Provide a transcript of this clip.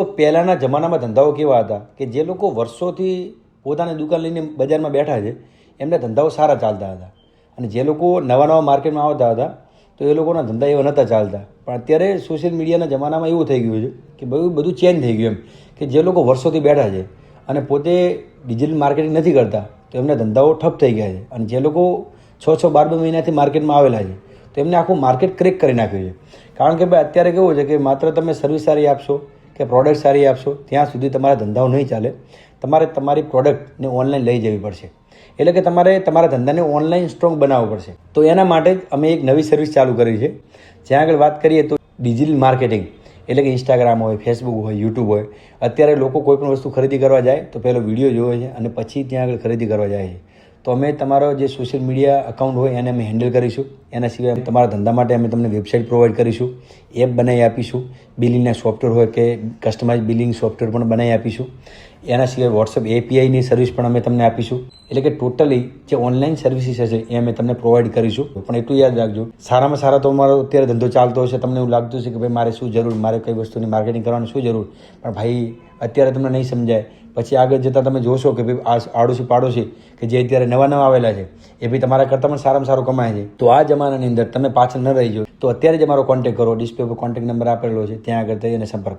તો પહેલાંના જમાનામાં ધંધાઓ કેવા હતા કે જે લોકો વર્ષોથી પોતાની દુકાન લઈને બજારમાં બેઠા છે એમના ધંધાઓ સારા ચાલતા હતા અને જે લોકો નવા નવા માર્કેટમાં આવતા હતા તો એ લોકોના ધંધા એવા નહોતા ચાલતા. પણ અત્યારે સોશિયલ મીડિયાના જમાનામાં એવું થઈ ગયું છે કે બધું ચેન્જ થઈ ગયું એમ કે જે લોકો વર્ષોથી બેઠા છે અને પોતે ડિજિટલ માર્કેટિંગ નથી કરતા તો એમના ધંધાઓ ઠપ થઈ ગયા છે. અને જે લોકો 6-12 મહિનાથી માર્કેટમાં આવેલા છે તો એમને આખું માર્કેટ ક્રેક કરી નાખ્યું છે. કારણ કે ભાઈ અત્યારે કેવું છે કે માત્ર તમે સર્વિસ સારી આપશો કે પ્રોડક્ટ સારી આપશો ત્યાં સુધી તમારા ધંધાઓ નહીં ચાલે. તમારે તમારી પ્રોડક્ટને ઓનલાઈન લઈ જવી પડશે. એટલે કે તમારે તમારા ધંધાને ઓનલાઈન સ્ટ્રોંગ બનાવવો પડશે. તો એના માટે જ અમે એક નવી સર્વિસ ચાલુ કરી છે. જ્યાં આગળ વાત કરીએ તો ડિજિટલ માર્કેટિંગ એટલે કે ઇન્સ્ટાગ્રામ હોય, ફેસબુક હોય, યુટ્યુબ હોય. અત્યારે લોકો કોઈ પણ વસ્તુ ખરીદી કરવા જાય તો પહેલો વિડીયો જોવે છે અને પછી ત્યાં આગળ ખરીદી કરવા જાય છે. તો અમે તમારો જે સોશિયલ મીડિયા અકાઉન્ટ હોય એને અમે હેન્ડલ કરીશું. એના સિવાય તમારા ધંધા માટે અમે તમને વેબસાઇટ પ્રોવાઈડ કરીશું, એપ બનાવી આપીશું, બિલિંગના સોફ્ટવેર હોય કે કસ્ટમાઇઝ બિલિંગ સોફ્ટવેર પણ બનાવી આપીશું. એના સિવાય વોટ્સઅપ એપીઆઈની સર્વિસ પણ અમે તમને આપીશું. એટલે કે ટોટલી જે ઓનલાઈન સર્વિસીસ હશે એ અમે તમને પ્રોવાઈડ કરીશું. પણ એટલું યાદ રાખજો, સારામાં સારા તો અમારો અત્યારે ધંધો ચાલતો હશે, તમને એવું લાગતું છે કે ભાઈ મારે શું જરૂર, મારે કઈ વસ્તુની માર્કેટિંગ કરવાની શું જરૂર, પણ ભાઈ અત્યારે તમને નહીં સમજાય. પછી આગળ જતાં તમે જોશો કે ભાઈ આ આડોશી પાડોશી કે જે અત્યારે નવા આવેલા છે એ ભાઈ તમારા કરતાં પણ સારામાં સારું કમાય છે. તો આ જમાનાની અંદર તમે પાછળ ન રહી જાઓ તો અત્યારે જ અમારો કોન્ટેક્ટ કરો. ડિસ્પ્લે પર કોન્ટેક્ટ નંબર આપેલો છે, ત્યાં આગળ જઈને સંપર્ક કરો.